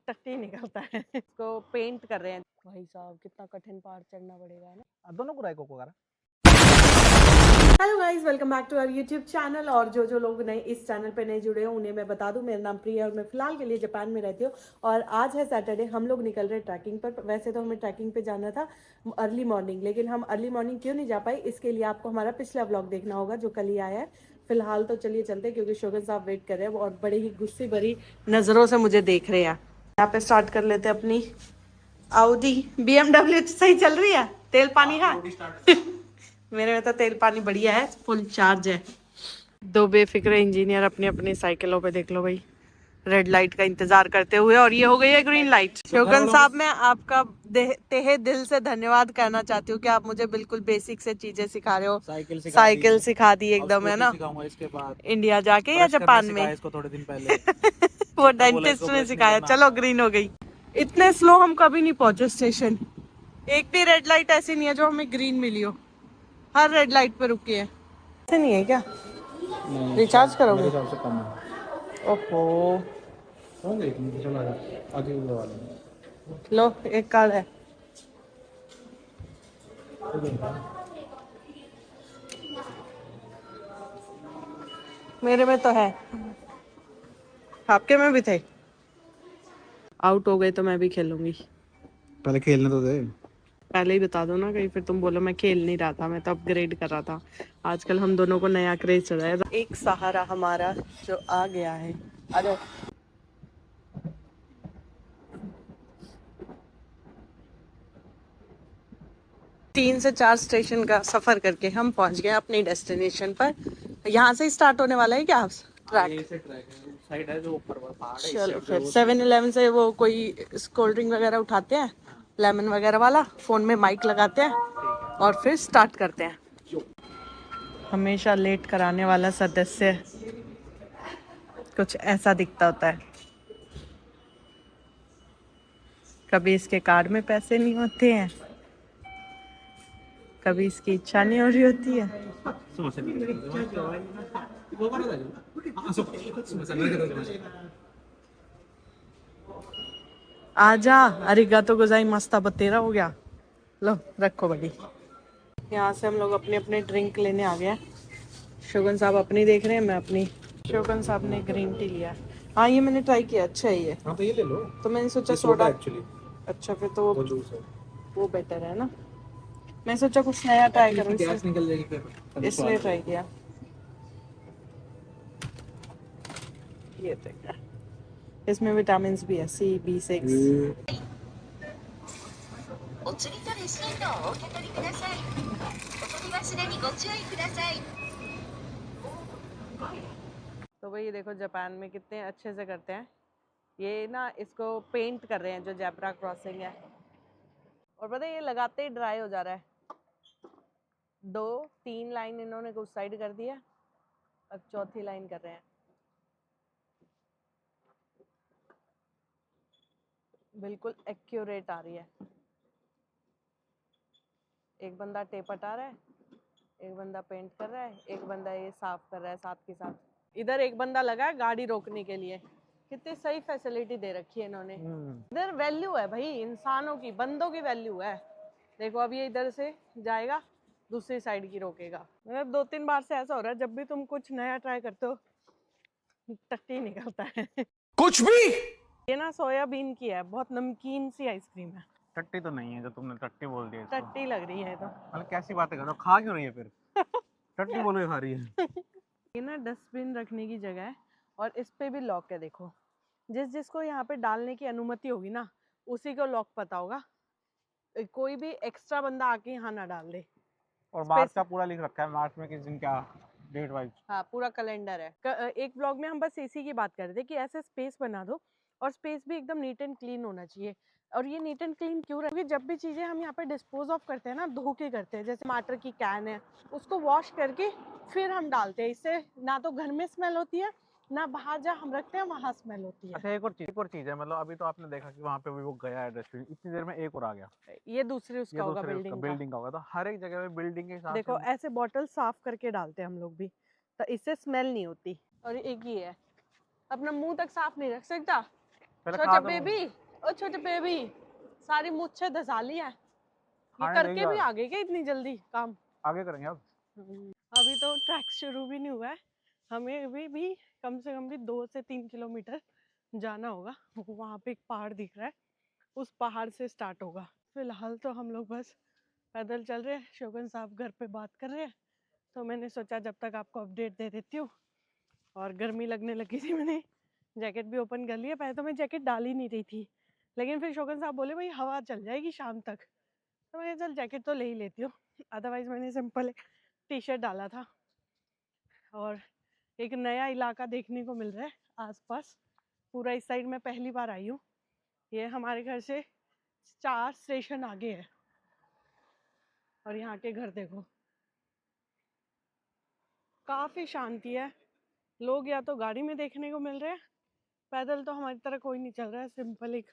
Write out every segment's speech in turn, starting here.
टट्टी निकलता है। इसको पेंट कर रहे हैं। भाई साहब कितना कठिन पहाड़ चढ़ना पड़ेगा ना। दोनों को राइको को करा। Hello guys, welcome back to our YouTube channel. और जो लोग नए इस चैनल पे नए जुड़े हो उन्हें मैं बता दूं, मेरा नाम प्रिया और मैं फिलहाल के लिए जापान में रहती हूँ। और आज है सैटरडे, हम लोग निकल रहे हैं ट्रैकिंग पर। वैसे तो हमें ट्रैकिंग पे जाना था अर्ली मॉर्निंग, लेकिन हम अर्ली मॉर्निंग क्यों नहीं जा पाए, इसके लिए आपको हमारा पिछला व्लॉग देखना होगा जो कल ही आया है। फिलहाल तो चलिए चलते, क्योंकि शोगन साहब वेट कर रहे हैं और बड़े ही गुस्से भरी नजरों से मुझे देख रहे हैं। यहाँ पे स्टार्ट कर लेते हैं अपनी आउडी। BMW सही चल रही है, तेल पानी है। मेरे में तो तेल पानी बढ़िया है, फुल चार्ज है। दो बेफिक्र इंजीनियर अपनी अपनी साइकिलों पे देख लो भाई, रेड लाइट का इंतजार करते हुए। और ये हो गई है ग्रीन लाइट। शोकन साहब, मैं आपका तहे दिल से धन्यवाद करना चाहती हूँ कि आप मुझे बिल्कुल बेसिक से चीजें सिखा रहे हो। साइकिल सिखा दी एकदम, है ना। इसके बाद इंडिया जाके या जापान में इसको थोड़े दिन पहले वो डेंटिस्ट ने सिखाया। चलो ग्रीन हो गई। इतने स्लो हम कभी नहीं पहुंचे स्टेशन। एक भी रेड लाइट ऐसी नहीं है जो हमें ग्रीन मिली हो, हर रेड लाइट पे रुके हैं। ऐसे नहीं है क्या? रिचार्ज करोगे? मेरे हिसाब से कम है। ओहो, होंगे चलो आगे वाले। लो एक कार्ड है। मेरे में तो है, आपके में भी थे। आउट हो गए तो मैं भी खेलूंगी। पहले खेलने तो दे। पहले ही बता दो ना, कहीं फिर तुम बोलो मैं खेल नहीं रहा था, मैं तो अपग्रेड कर रहा था। आजकल हम दोनों को नया क्रेज चल रहा है। एक सहारा हमारा जो आ गया है। आ जाओ। 3 से 4 स्टेशन का सफर करके हम पहुंच गए अपनी डेस्टिनेशन पर। यहाँ से ही स्टार्ट होने वाला है क्या आप ट्रैक? साइड है जो ऊपर पहाड़ है। चलो फिर 7-Eleven से वो कोई कोल्ड ड्रिंक वगैरह उठाते हैं, लेमन वगैरह वाला, फोन में माइक लगाते हैं और फिर स्टार्ट करते हैं। हमेशा लेट कराने वाला सदस्य कुछ ऐसा दिखता होता है। कभी इसके कार्ड में पैसे नहीं होते हैं, कभी इसकी इच्छा नहीं हो रही होती है। आजा, अरिगातो गोजाइमास्ता बतेरा हो गया। लो रखो बड़ी। यहाँ से हम लोग अपने अपने ड्रिंक लेने आ गए। शोगन साहब अपनी देख रहे हैं, मैं अपनी। शोगन साहब ने ग्रीन टी लिया। हाँ ये मैंने ट्राई किया, अच्छा है ये। हाँ तो ये ले लो। तो मैंने सोचा सोडा एक्चुअली। अच्छा, फिर तो वो जूस है। वो बेटर है ना। मैं सोचा कुछ नया ट्राई करूँ, गैस निकल जाएगी फिर। इसलिए ट्राई किया। ये देखा, इसमें विटामिन भी है, C, B6। तो भाई देखो जापान में कितने अच्छे से करते हैं। ये ना इसको पेंट कर रहे हैं जो जेब्रा क्रॉसिंग है। और पता है ये लगाते ही ड्राई हो जा रहा है। 2-3 लाइन इन्होंने उस साइड कर दिया, अब चौथी लाइन कर रहे हैं। बिल्कुल एक्यूरेट आ रही है। एक बंदा टेप हटा रहा है, एक बंदा पेंट कर रहा है, एक बंदा ये साफ कर रहा है साथ के साथ। इधर एक बंदा लगा है गाड़ी रोकने के लिए। कितनी सही फैसिलिटी दे रखी है इन्होंने। इधर वैल्यू है भाई, इंसानों की, बंदों की वैल्यू है। देखो अब ये इधर से जाएगा, दूसरी साइड की रोकेगा। मतलब 2-3 बार से ऐसा हो रहा है, जब भी तुम कुछ नया ट्राई करते हो टट्टी निकलता है। कुछ भी। ये ना सोयाबीन की है, बहुत नमकीन सी आइसक्रीम है। टट्टी तो नहीं है जो तुमने टट्टी बोल दिया इसको। टट्टी लग रही है तो। मतलब कैसी बातें कर रहे हो, खा क्यों रही है फिर? टट्टी बोलो खा रही है। ये ना डस्टबिन रखने की जगह है और इस पे भी लॉक है। देखो जिसको यहाँ पे डालने की अनुमति होगी ना, उसी को लॉक पता होगा। कोई भी एक्स्ट्रा बंदा आके यहाँ ना डाल दे। और मार्च का पूरा लिख रखा है, मार्च में किस दिन क्या डेट वाइज। हाँ पूरा कैलेंडर है। एक ब्लॉग में हम बस इसी की बात कर रहे थे कि ऐसे स्पेस बना दो, और स्पेस भी एकदम नीट एंड क्लीन होना चाहिए। और ये नीट एंड क्लीन क्यों रहे? क्योंकि जब भी चीज़ें हम यहाँ पे डिस्पोज ऑफ करते हैं ना, धो के करते हैं। जैसे टमाटर की कैन है, उसको वॉश करके फिर हम डालते हैं। इससे ना तो घर में स्मेल होती है, ना बाहर जहाँ हम रखते हैं वहाँ स्मेल होती है। अच्छा एक और चीज है, मतलब अभी तो आपने देखा कि वहाँ पे भी वो गया है डस्टबिन, इतनी देर में एक और आ गया। ये दूसरी उसका होगा, बिल्डिंग का होगा। तो हर एक जगह पे बिल्डिंग के हिसाब से देखो ऐसे बॉटल साफ करके डालते हैं हम लोग भी, तो इससे स्मेल नहीं होती। और एक ही है अपना मुंह तक साफ नहीं रख सकता। पहले छोटे खा तो लूं। बेबी, ओ छोटे बेबी, सारी मुझसे धसा ली है। ये खाने देगी करके भी और आ गए क्या इतनी जल्दी काम? आगे करेंगे अब। अभी तो ट्रैक शुरू भी नहीं हुआ है, हमें अभी भी कम से कम भी 2 से 3 किलोमीटर जाना होगा। वहाँ पे एक पहाड़ दिख रहा है, उस पहाड़ से स्टार्ट होगा। फिलहाल तो हम लोग बस पैदल चल रहे हैं। शोगन साहब घर पे बात कर रहे हैं, तो मैंने सोचा जब तक आपको अपडेट दे देती हूँ। और गर्मी लगने लगी थी, मैंने जैकेट भी ओपन कर लिया। पहले तो मैं जैकेट डाल ही नहीं रही थी, लेकिन फिर शोगन साहब बोले भाई हवा चल जाएगी शाम तक, तो मैंने चल जैकेट तो ले ही लेती हूँ। अदरवाइज मैंने सिंपल टी शर्ट डाला था। और एक नया इलाका देखने को मिल रहा है आसपास, पूरा इस साइड में पहली बार आई हूँ। ये हमारे घर से 4 स्टेशन आगे है। और यहाँ के घर देखो, काफ़ी शांति है। लोग या तो गाड़ी में देखने को मिल रहे हैं, पैदल तो हमारी तरह कोई नहीं चल रहा है। सिंपल एक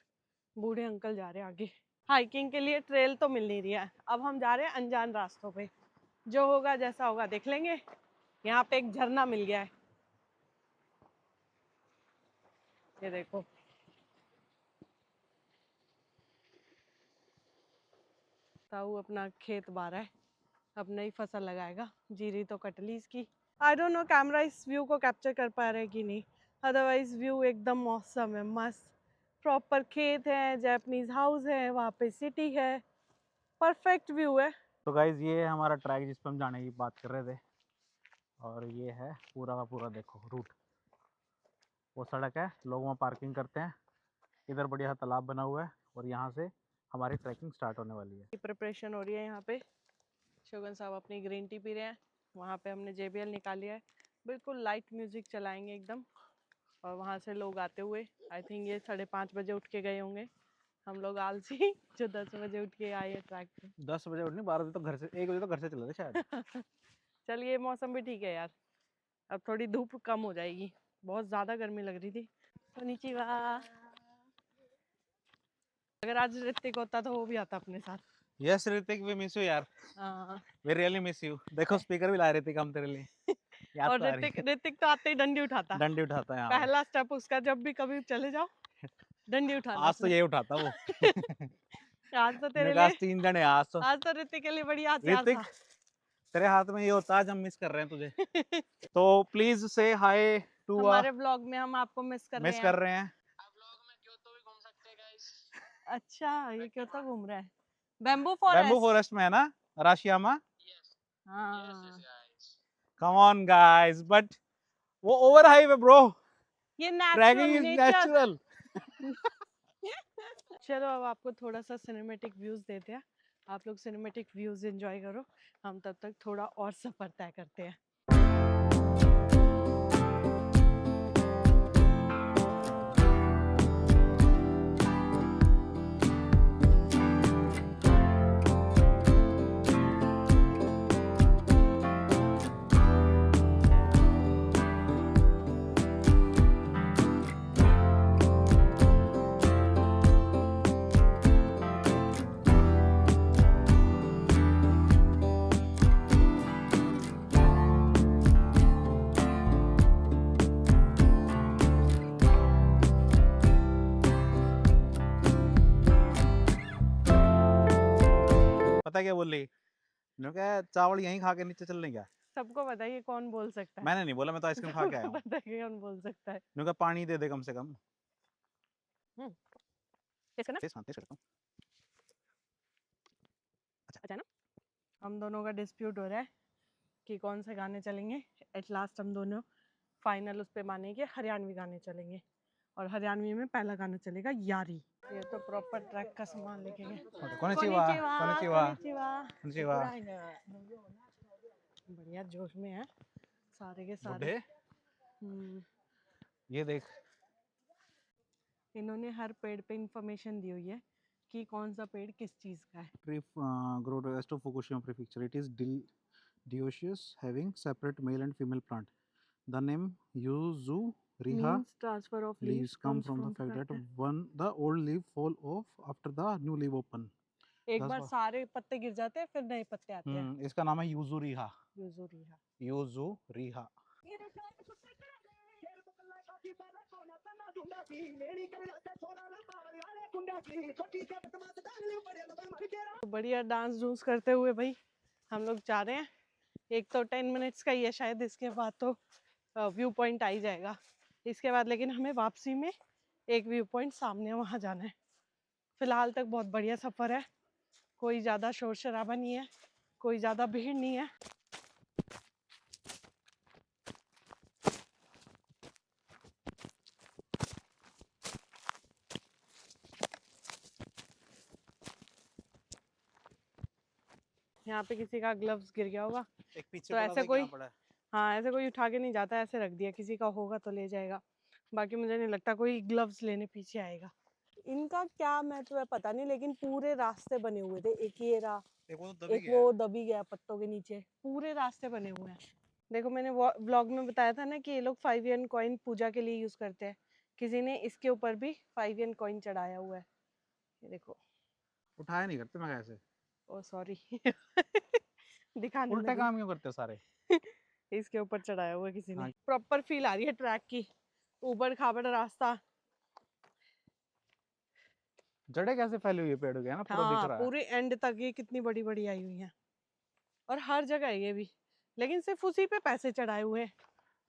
बूढ़े अंकल जा रहे हैं आगे। हाइकिंग के लिए ट्रेल तो मिल नहीं रही है, अब हम जा रहे हैं अनजान रास्तों पे। जो होगा जैसा होगा देख लेंगे। यहाँ पे एक झरना मिल गया है, ये देखो। ताऊ अपना खेत बा रहा है, अब नई फसल लगाएगा। जीरी तो कट ली इसकी। आई डोंट नो कैमरा इस व्यू को कैप्चर कर पा रहा है कि नहीं, अदरवाइज व्यू एकदम मौसम है मस्त। प्रॉपर खेत है, जापानीज हाउस है, वहाँ पे सिटी है, परफेक्ट व्यू है। तो गाइज ये है हमारा ट्रैक जिस पर हम जाने की बात कर रहे थे। और ये है पूरा का पूरा देखो रूट। वो सड़क है, लोग वहाँ पार्किंग करते हैं। इधर बढ़िया तालाब बना हुआ है और यहाँ से हमारी ट्रैकिंग स्टार्ट होने वाली है। प्रिपरेशन हो रही है यहाँ पे। शोगन साहब अपनी ग्रीन टी पी रहे हैं। वहाँ पे हमने JBL निकाली है, बिल्कुल लाइट म्यूजिक चलाएंगे एकदम। और वहाँ से लोग आते हुए, आई थिंक ये 5:30 बजे उठ के गए होंगे। हम लोग आलसी जो 10 बजे उठ के आए ट्रैक पे। 10 बजे उठनी, 12 बजे तो घर से, 1 बजे तो घर से चले थे शायद। चलिए मौसम भी ठीक है यार, अब थोड़ी धूप कम हो जाएगी, बहुत ज़्यादा गर्मी लग रही थी। कोनिचिवा। अगर आज ऋतिक होता तो वो भी आता अपने साथ। Yes Hrithik, we miss you यार, हाँ। We really miss you. देखो स्पीकर भी लाए ऋतिक हम तेरे लिए। याद और तो आ रही है। ऋतिक तो आते ही डंडी उठाता। डंडी उठाता है यहाँ पे। पहला स्टेप उसका, जब भी कभी चले जाओ डंडी उठाना आज तो उसने। ये उठाता वो। आज तो तेरे निकास लिए, 3 जने आज तो। आज तो ऋतिक के लिए बढ़िया हथियार ऋतिक था। तेरे हाथ में ये होता, आज हम मिस कर रहे हैं तुझे। तो प्लीज से हाय टू हमारे ब्लॉग में हम आपको मिस कर रहे मिस हैं। कर रहे हैं। अच्छा, ये क्यों घूम रहा है? Bamboo bamboo forest. फॉरेस्ट में है ना राशियामा। हाँ, कम ऑन गाइस, बट वो ओवर हाइप है ब्रो। ये trekking natural is nature. Natural. चलो अब आपको थोड़ा सा सिनेमैटिक व्यूज देते हैं, आप लोग सिनेमैटिक व्यूज एंजॉय करो, हम तब तक थोड़ा और सफर तय करते हैं। पता क्या बोल रही? मैंने कहा चावल यहीं खा के नीचे चल लें क्या? सबको पता है ये कौन बोल सकता है। मैंने नहीं बोला, मैं तो आइसक्रीम खा के आया सबको हूँ। पता है कौन बोल सकता है। मैंने कहा पानी दे दे कम से कम। टेस्ट करना? टेस्ट करता हूँ। अच्छा है ना? हम दोनों का डिस्प्यूट हो रहा है कि कौन से गाने चलेंगे। एट लास्ट हम दोनों फाइनल उस पे माने कि हरियाणवी गाने चलेंगे, और हरियाणवी में पहला गाना चलेगा यारी। ये तो प्रॉपर ट्रैक का सामान लेके गए। Konnichiwa, konnichiwa, konnichiwa. बढ़िया जोश में है सारे के सारे। ये देख, इन्होंने हर पेड़ पे इंफॉर्मेशन दी हुई है कि कौन सा पेड़ किस चीज का है। tree grow west of Fukushima prefecture. It is dioecious, having separate male and female plant. The name Yuzuriha Means transfer of leaves come from the fact that the old leaf fall off after the new leaf open. एक बार सारे पत्ते गिर जाते हैं, फिर नए पत्ते आते हैं। इसका नाम है यूजुरिहा। यूजुरिहा। यूजुरिहा। बढ़िया डांस डूंस करते हुए भाई हम लोग जा रहे हैं। एक तो 10 मिनट्स का ही है शायद, इसके बाद तो व्यू पॉइंट आ ही जाएगा। इसके बाद लेकिन हमें वापसी में एक व्यू पॉइंट सामने वहाँ जाना है। फिलहाल तक बहुत बढ़िया सफ़र है, कोई ज़्यादा शोर शराबा नहीं है, कोई ज़्यादा भीड़ नहीं है। यहाँ पे किसी का ग्लव्स गिर गया होगा, एक पीछे तो पड़ा ऐसे था, कोई क्या पड़ा है? हाँ ऐसे कोई उठा के नहीं जाता, ऐसे रख दिया, किसी का होगा तो ले जाएगा। बाकी मुझे नहीं लगता कोई ग्लव्स लेने पीछे आएगा। इनका क्या महत्व है पता नहीं, लेकिन पूरे रास्ते बने हुए थे। एक ये रहा, एक वो दबी गया पत्तों के नीचे, पूरे रास्ते बने हुए हैं। देखो मैंने व्लॉग में बताया था ना कि ये लोग 5 येन कॉइन पूजा के लिए यूज करते हैं। किसी ने इसके ऊपर भी 5 येन कॉइन चढ़ाया हुआ है, ये देखो। उठाया नहीं करते मैं ऐसे, ओ सॉरी दिखाने उल्टे लगी। काम क्यों करते हो सारे? इसके ऊपर चढ़ाया हुआ है किसी ने। हाँ। प्रॉपर फील आ रही है ट्रैक की, ऊबड़ खाबड़ रास्ता। जड़ें कैसे फैली हुई है पेड़ के, है ना, पूरा दिख हाँ रहा है। पूरे एंड तक ये कितनी बड़ी बड़ी आई हुई है, और हर जगह है ये भी, लेकिन सिर्फ उसी पे पैसे चढ़ाए हुए हैं।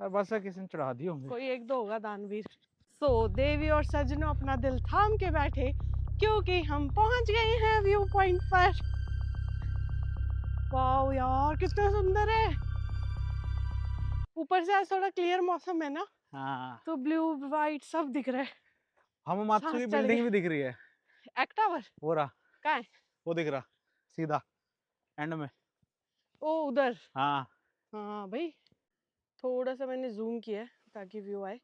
और बस किसी ने चढ़ा दिए होंगे। कोई एक दो होगा दानवीर। सो देवी और सज्जनों अपना दिल थाम के बैठे, क्योंकि हम पहुंच गए हैं व्यू पॉइंट पर। वाओ यार कितना सुंदर है। ऊपर से आज थोड़ा क्लियर मौसम है ना, हाँ, तो ब्लू वाइट सब दिख रहा है। हम मात्सु सांस की चढ़ बिल्डिंग गई। भी दिख रही है। एक टावर वो रहा, कहाँ है? वो दिख रहा सीधा एंड में। ओ उधर। हाँ, हाँ भाई, थोड़ा सा मैंने जूम किया है ताकि व्यू आए।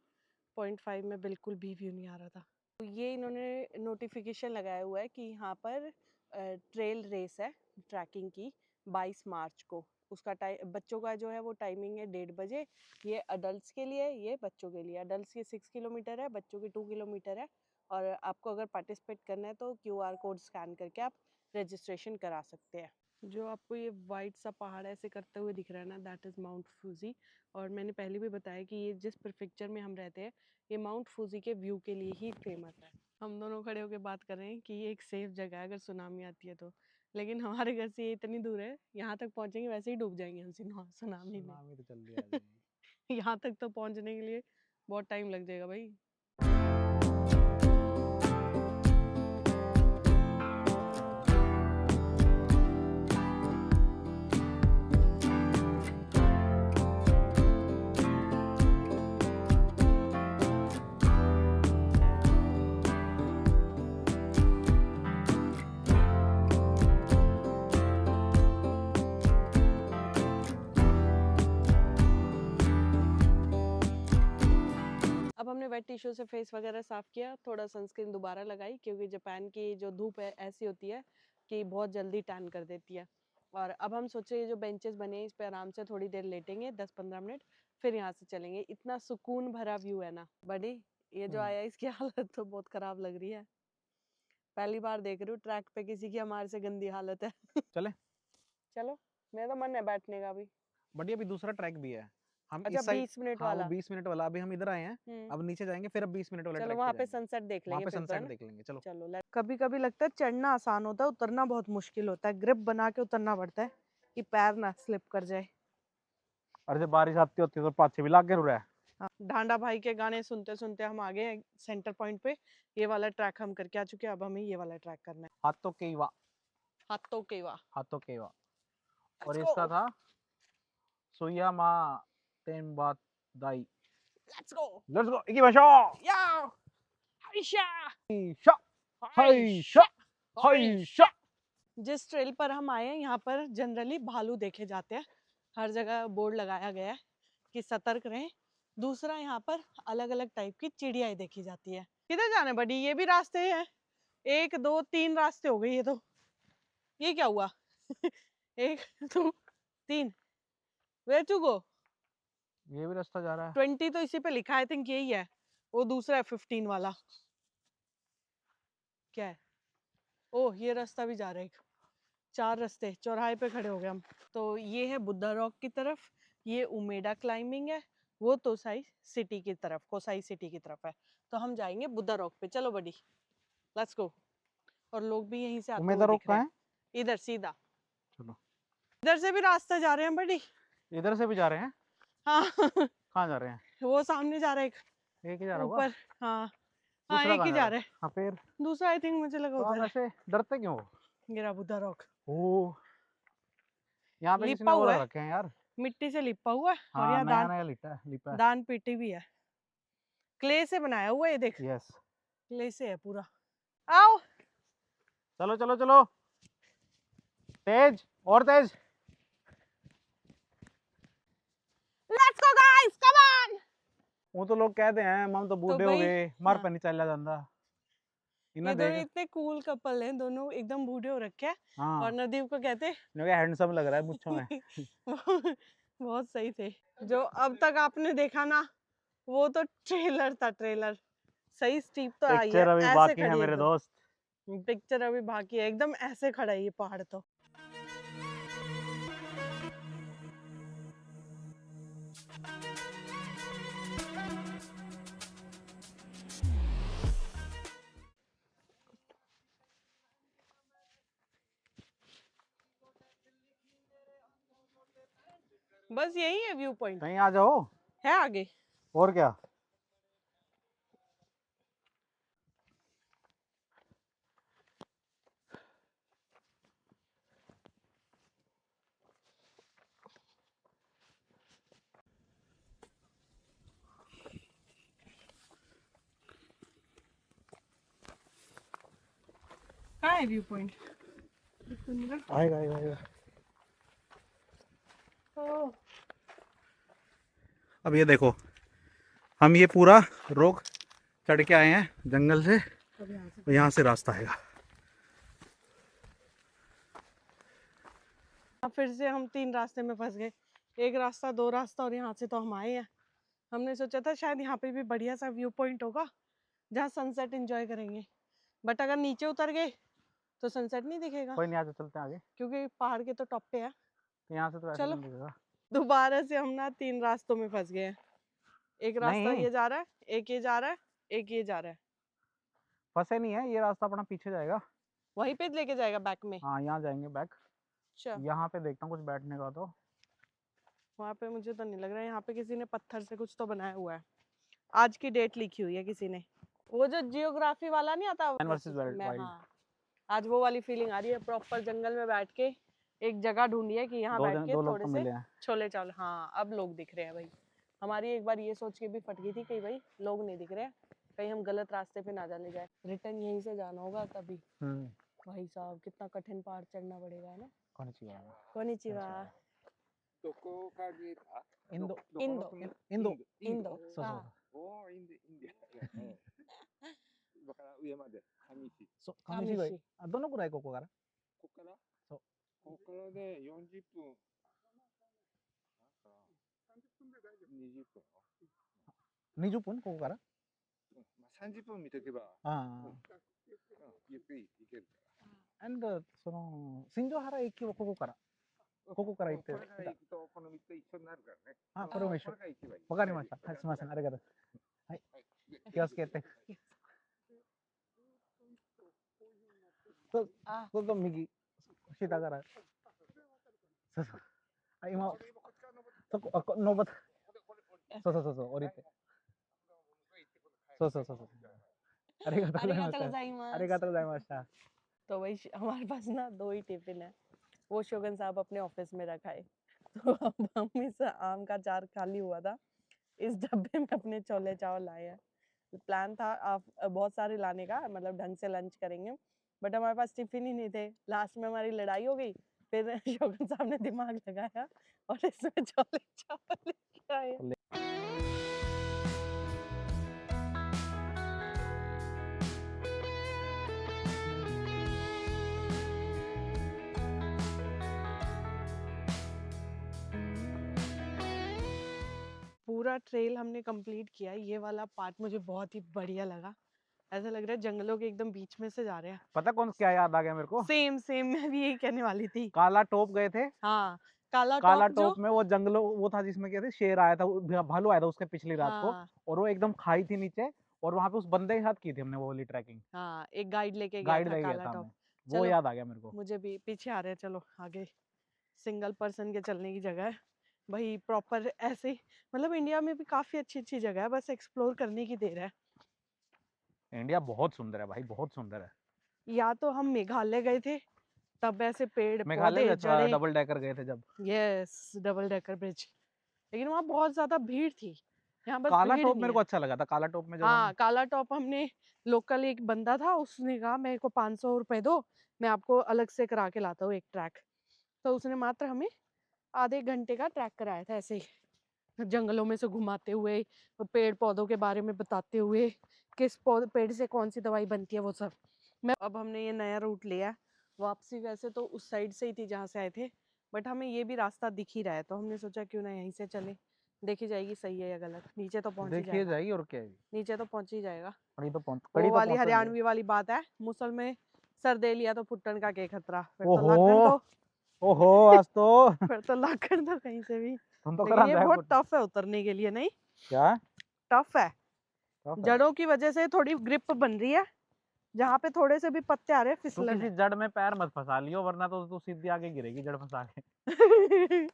0.5 में बिल्कुल भी व्यू नहीं आ रहा था। तो ये इन्होंने नोटिफिकेशन लगाया हुआ है कि यहाँ पर ट्रेल रेस है ट्रैकिंग की 22 मार्च को। उसका टाइम बच्चों का जो है वो टाइमिंग है 1:30 बजे। ये अडल्ट्स के लिए, ये बच्चों के लिए। अडल्ट्स की 6 किलोमीटर है, बच्चों की 2 किलोमीटर है। और आपको अगर पार्टिसिपेट करना है तो QR कोड स्कैन करके आप रजिस्ट्रेशन करा सकते हैं। जो आपको ये वाइट सा पहाड़ ऐसे करते हुए दिख रहा है ना, दैट इज़ माउंट फूजी। और मैंने पहले भी बताया कि ये जिस प्रीफेक्चर में हम रहते हैं, ये माउंट फूजी के व्यू के लिए ही फेमस है। हम दोनों खड़े होकर बात कर रहे हैं कि ये एक सेफ जगह है अगर सुनामी आती है तो, लेकिन हमारे घर से ये इतनी दूर है, यहाँ तक पहुँचेंगे वैसे ही डूब जाएंगे हम सुनामी में। सुनामी तो जल्दी आ जाएगी। यहाँ तक तो पहुँचने के लिए बहुत टाइम लग जाएगा भाई। अब हमने वेट टिश्यू से फेस वगैरह साफ किया, थोड़ा सनस्क्रीन दोबारा लगाई, क्योंकि जापान की जो धूप है ऐसी होती है कि बहुत जल्दी टैन कर देती है। और अब हम सोच रहे हैं जो बेंचेस बने हैं इस पे आराम से थोड़ी देर लेटेंगे 10-15 मिनट, फिर यहाँ से चलेंगे। इतना सुकून भरा व्यू है ना बड़ी। ये जो आया इसकी हालत तो बहुत खराब लग रही है। पहली बार देख रही हूँ ट्रैक पे किसी की हमारे से गंदी हालत है। चले, चलो, मेरा तो मन है बैठने का भी। बढ़िया। अभी दूसरा ट्रैक भी है, हम अच्छा इस साइड। 20 मिनट हाँ, वो वाला। 20 मिनट वाला। अभी हम इधर आए हैं, अब नीचे जाएंगे, फिर अब 20 मिनट वाला चलो ट्रैक वहाँ पे पे जाएंगे। सनसेट देख वहाँ लेंगे पे फिर तो, है सनसेट ना? देख लेंगे, चलो। चलो कभी कभी लगता है चढ़ना आसान होता है, उतरना बहुत मुश्किल होता है। ग्रिप बना के उतरना पड़ता है कि पैर ना स्लिप कर जाए। और जब बारिश आती होती है तो पाछे भी लाग के रहा है। हाँ, डांडा भाई के गाने सुनते सुनते हम आ गए हैं सेंटर पॉइंट पे। ये वाला ट्रैक हम करके आ चुके हैं, अब हमें ये वाला ट्रैक करना है। हाथों के वा, हाथों के वाह। हाथों के वा। और लेट्स इसका गो, था सुया मा तेन बात दाई। लेट्स गो, लेट्स गो, इकी भाषा। या हाइशा शा, हाय शा, हाइशा हाय हाइशा। शा। जिस ट्रेल पर हम आए हैं यहाँ पर जनरली भालू देखे जाते हैं। हर जगह बोर्ड लगाया गया है कि सतर्क रहें। दूसरा, यहाँ पर अलग अलग टाइप की चिड़ियाएं देखी जाती है। किधर जाने बड़ी, ये भी रास्ते हैं? 1 2 3 रास्ते हो गए ये तो। ये क्या हुआ? 1 2 3, वेयर टू गो? ये भी रास्ता जा रहा है। 20 तो इसी पे लिखा है, आई थिंक यही है। वो दूसरा है 15 वाला। क्या है? ओह ये रास्ता भी जा रहा है। 4 रास्ते, चौराहे पे खड़े हो गए हम। तो ये है बुद्धा रॉक की तरफ, ये उमेडा क्लाइंबिंग है, वो तोसाई सिटी की तरफ, कोसाई सिटी की तरफ है। तो हम जाएंगे बुद्धा रॉक पे। चलो बडी, लेट्स गो। और लोग भी यहीं से आते उम्मीद हुए रोक दिख रहे कहाँ हैं। है? इधर सीधा, चलो इधर से भी रास्ता जा रहे हैं बडी। इधर से भी जा रहे हैं। हाँ कहाँ जा रहे हैं? वो सामने जा रहा है एक ही जा एक रहा होगा, ऊपर। हाँ हाँ दूसरा एक कहाँ ही जा जा रहा रहा है? है, हाँ फिर दूसरा आई थिंक मुझे लगा तो हम उधर है। ऐसे डरते क्यों? गिरा बुद्धा रॉक, ओ यहाँ पे किसी ने लिपा वो हुआ लगा है, रखे हैं यार। मिट्टी से लिपा हुआ है। और हाँ यहाँ नया दान नया लिपा है। दान पेटी भी है, क्ले से बनाया हुआ है ये देख, यस क्ले से है पूरा। आओ चलो चलो चलो, तेज और तेज। Let's go guys, come on. वो तो लोग कहते हैं हम तो बूढ़े हो भाई गए, मर हाँ, पे नहीं चला जाता। ये इन्हें दोनों देख। इतने कूल कपल हैं, दोनों एकदम बूढ़े हो रखे हैं। हाँ और नदीप को कहते हैंडसम लग रहा है मुझको में। बहुत सही थे। जो अब तक आपने देखा ना, वो तो ट्रेलर था, ट्रेलर। सही स्टीप तो आई है, पिक्चर अभी ऐसे बाकी है खड़ी है मेरे एकदम। दोस्त। पिक्चर अभी बाकी है, एकदम ऐसे खड़ा है ये पहाड़ तो। बस यही है व्यू पॉइंट, कहीं आ जाओ है आगे। और क्या। कहाँ है व्यू पॉइंट? आएगा आएगा आएगा। अब ये देखो, हम ये पूरा रोक चढ़ के आए हैं जंगल से, तो यहाँ से रास्ता आएगा। फिर से हम 3 रास्ते में फंस गए, एक रास्ता, 2 रास्ता, और यहाँ से तो हम आए हैं। हमने सोचा था शायद यहाँ पे भी बढ़िया सा व्यू पॉइंट होगा जहाँ सनसेट एंजॉय करेंगे, बट अगर नीचे उतर गए तो सनसेट नहीं दिखेगा, कोई नहीं, आगे चलते हैं आगे, क्योंकि पहाड़ के तो टॉप पे है। तो यहाँ से तो ऐसे चलो नहीं दिखेगा। दोबारा से हम ना 3 रास्तों में फंस गए हैं। एक रास्ता नहीं ये जा रहा है, एक ये जा रहा है, एक ये जा रहा है। फंसे नहीं है, ये रास्ता अपना पीछे जाएगा। वहीं पे लेके जाएगा बैक में। हाँ यहाँ जाएंगे बैक। अच्छा, यहाँ पे देखता हूँ कुछ बैठने का तो। वहाँ पे मुझे तो नहीं लग रहा है, यहाँ पे किसी ने पत्थर से कुछ तो बनाया हुआ है। आज की डेट लिखी हुई है किसी ने, वो जो जियोग्राफी वाला नहीं आता मैन वर्सेस मैं, वाइल्ड। हाँ आज वो वाली फीलिंग आ रही है। प्रॉपर जंगल में बैठ के एक जगह ढूंढी है कि यहाँ बैठ के दो लोग थोड़े तो से मिले हैं। छोले चावल। हाँ अब लोग दिख रहे हैं भाई। हमारी एक बार ये सोच के भी फट गई थी कि भाई लोग नहीं दिख रहे हैं, कहीं हम गलत रास्ते पे ना जाने जाए। रिटर्न यहीं से जाना होगा तभी। भाई साहब कितना कठिन पहाड़ चढ़ना पड़ेगा, है ना। कोनिचिवा। इंदो इंदो इंदो इंदो हाँ। 今から上まで上市。そう上市街。どのくらいここから？ここからそうここからで40分。20分。 20分ここから？まあ30分見とけば、ゆっくり行けるから。And その新庄原駅はここから行って。これから行くとこの道と一緒になるからね。あ、これも一緒。これから行けばいい。わかりました。はい、すみません、ありがとう。はい、気をつけて。そうそう右下からそうそうあ今そこ登ったそう降りてそうありがとうございましたありがとうございました。तो वही हमारे पास ना 2 ही टिफिन है, वो शोगन साहब अपने ऑफिस में रखा है। तो अब हम इस आम का अचार खाली हुआ था, इस डब्बे में अपने छोले चावल लाए हैं। प्लान था आप बहुत सारे लाने का, मतलब ढंग से लंच करेंगे, बट हमारे पास टिफिन ही नहीं थे। लास्ट में हमारी लड़ाई हो गई, फिर शोगन साहब ने दिमाग लगाया और इसमें छोले चावल लेके आए। पूरा ट्रेल हमने कंप्लीट किया। ये वाला पार्ट मुझे बहुत ही बढ़िया लगा, ऐसा लग रहा है जंगलों के एकदम बीच में से जा रहे हैं। पता कौन क्या याद आ गया मेरे को? सेम मैं भी यही कहने वाली थी। काला टोप गए थे। हाँ काला टोप में वो जंगलों वो था जिसमें क्या थे, शेर आया था, भालू आया था उसके पिछली रात को, और वो एकदम खाई थी नीचे, और वहाँ पे उस बंदे के साथ की थी हमने वो वाली ट्रैकिंग, हाँ, एक गाइड लेके गया गाइड था लेके गया काला था टॉप। हमें, वो चलो याद आ गया मेरे को। मुझे भी पीछे आ रहे हैं, चलो आगे। सिंगल पर्सन के चलने की जगह है भाई, प्रॉपर ऐसे ही। मतलब इंडिया में भी काफी अच्छी अच्छी जगह है, बस एक्सप्लोर करने की देर है। इंडिया बहुत सुंदर है भाई, बहुत सुंदर है। या तो हम मेघालय गए थे, तब ऐसे पेड़ मेघालय भी पौधे अच्छा, जड़े। डबल डेकर गए थे जब। Yes, double decker bridge. लेकिन वहाँ बहुत ज्यादा भीड़ थी, यहाँ बस काला भीड़ टॉप नहीं मेरे है। को अच्छा लगा था, काला टॉप में जब हाँ, हम, काला टॉप हमने, लोकल एक बंदा था, उसने कहा मेरे को 500 रुपए दो, मैं आपको अलग से करा के लाता हूँ एक ट्रैक। तो उसने मात्र हमें आधे घंटे का ट्रैक कराया था, ऐसे ही जंगलों में से घुमाते हुए, पेड़ पौधों के बारे में बताते हुए, किस पेड़ से कौन सी दवाई बनती है वो सब। मैं अब हमने ये नया रूट लिया। वापसी वैसे तो उस साइड से ही थी जहाँ से आए थे, बट हमें ये भी रास्ता दिख ही रहा है, तो हमने सोचा क्यों ना यहीं से चले, देखी जाएगी सही है या गलत। नीचे तो पहुंच ही देखिए जाएगा, जाएगी और क्या है। नीचे तो पहुंच ही जाएगा। कड़ी वो तो वाली पहुंचेंगे। हरियाणवी वाली बात है, मुसल में सर दे लिया तो फुट्टन का क्या खतरा, फिर तो ओहो, लाखन दो। ओहो आज तो फिर तो लाखन दो कहीं से भी। तुम तो लेकिन करा ये बैग बहुत टफ है उतरने के लिए, नहीं क्या टफ है, टफ है। जड़ों की वजह से थोड़ी ग्रिप बन रही है, जहाँ पे थोड़े से भी पत्ते आ रहे हैं तू फिसलन किसी जड़ में पैर मत फंसा लियो, वरना तो तू सीधी आगे गिरेगी जड़ फंसा के। है।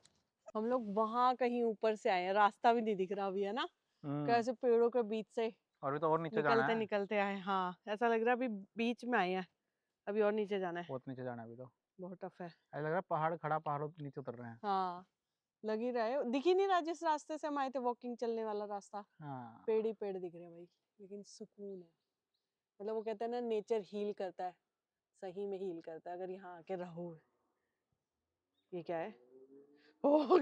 हम लोग वहां कहीं ऊपर से आए हैं, रास्ता भी नहीं दिख रहा अभी, है ना, कैसे पेड़ों के बीच से अभी तो और नीचे जाना निकलते है, निकलते आए। हाँ, ऐसा लग रहा है अभी बीच में आए हैं, अभी और नीचे जाना है। बहुत नीचे जाना है अभी तो। बहुत टफ है। ऐसा लग रहा है पहाड़ खड़ा, पहाड़ों पे नीचे उतर रहे हैं। हाँ, लग ही रहा है, दिख ही नहीं रहा जिस रास्ते से हम आए थे, वॉकिंग चलने वाला रास्ता, हाँ पेड़ ही पेड़ दिख रहे हैं भाई। लेकिन सुकून है, मतलब वो कहते हैं ना, नेचर हील करता है, सही में हील करता है अगर यहाँ आके रहो। ये क्या है? ओ,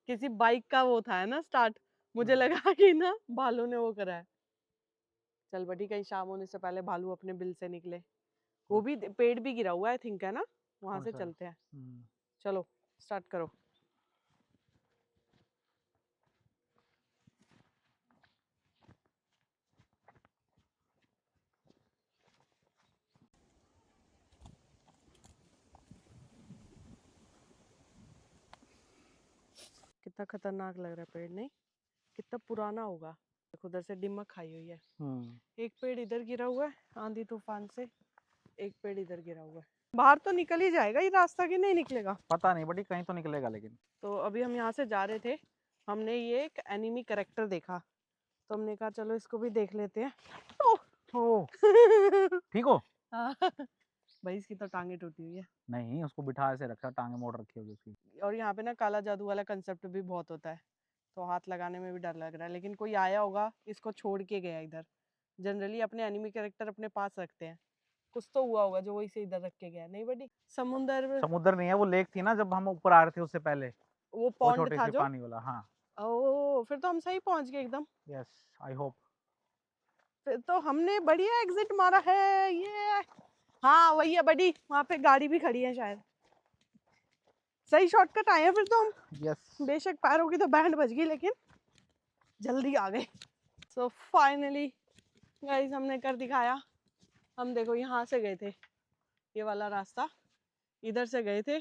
किसी बाइक का वो था, है ना, स्टार्ट। मुझे लगा कि ना भालू ने वो करा है। चल बटी, कहीं शाम होने से पहले भालू अपने बिल से निकले। वो भी पेड़ भी गिरा हुआ है, थिंक, है ना, वहां कौन से सा चलते हैं। चलो स्टार्ट करो। कितना खतरनाक लग रहा है पेड़, नहीं? कितना पुराना होगा। देखो उधर से दिमक खाई हुई है। एक पेड़ इधर गिरा हुआ है आंधी तूफान से, एक पेड़ इधर गिरा हुआ है। बाहर तो निकल ही जाएगा ये रास्ता, कि नहीं निकलेगा? पता नहीं बटी, कहीं तो निकलेगा लेकिन। तो अभी हम यहाँ से जा रहे थे, हमने ये एक एनिमी कैरेक्टर देखा, तो हमने कहा चलो इसको भी देख लेते हैं। ओ ठीक हो? हाँ। भाई इसकी तो टांगे टूटी हुई है। नहीं, उसको बिठा ऐसे रखा, टांगे मोड़ रखी होगी उसकी। और यहाँ पे ना काला जादू वाला कंसेप्ट भी बहुत होता है, तो हाथ लगाने में भी डर लग रहा है। लेकिन कोई आया होगा, इसको छोड़ के गया इधर। जनरली अपने एनिमी कैरेक्टर अपने पास रखते हैं, कुछ तो हुआ होगा जो वो इसे इधर रख के गया, नहीं बड़ी? समुद्र नहीं है, वो लेक थी ना जब हम ऊपर आ रहे थे उससे पहले, वो वो पॉन्ड छोटी था सी जो। पानी वाला। हाँ ओ, फिर तो हम सही पहुंच गए एकदम। Yes, I hope. फिर तो हमने बढ़िया एग्जिट मारा है ये। हाँ वही है बड़ी, वहाँ पे गाड़ी भी खड़ी है शायद। सही शॉर्टकट आए हैं फिर तो हम। यस। बेशक पैरों की तो बैंड बज गई, लेकिन जल्दी आ गए। सो फाइनली गाइस, हमने कर दिखाया। हम देखो यहाँ से गए थे, ये वाला रास्ता, इधर से गए थे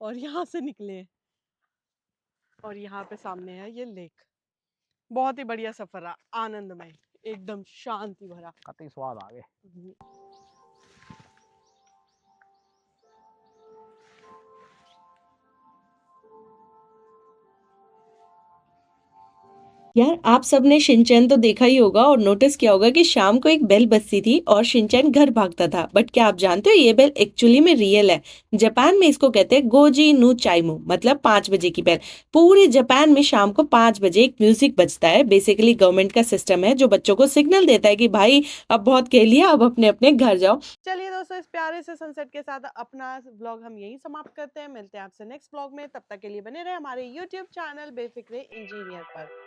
और यहाँ से निकले, और यहाँ पे सामने है ये लेक। बहुत ही बढ़िया सफर रहा, आनंदमय, एकदम शांति भरा। कतई स्वाद आ गए। यार आप सबने शिनचैन तो देखा ही होगा और नोटिस किया होगा कि शाम को एक बेल बजती थी और शिनचैन घर भागता था। बट क्या आप जानते हो ये बेल एक्चुअली में रियल है। जापान में इसको कहते हैं गोजी नु चाइमू, मतलब 5 बजे की बेल। पूरे जापान में शाम को 5 बजे एक म्यूजिक बजता है। बेसिकली गवर्नमेंट का सिस्टम है जो बच्चों को सिग्नल देता है कि भाई अब बहुत खेल लिया, अब अपने अपने घर जाओ। चलिए दोस्तों, इस प्यारे से सनसेट के साथ अपना व्लॉग हम यहीं समाप्त करते हैं। मिलते हैं आपसे नेक्स्ट व्लॉग में, तब तक के लिए बने रहे हमारे यूट्यूब चैनल बेफिक्रे इंजीनियर पर।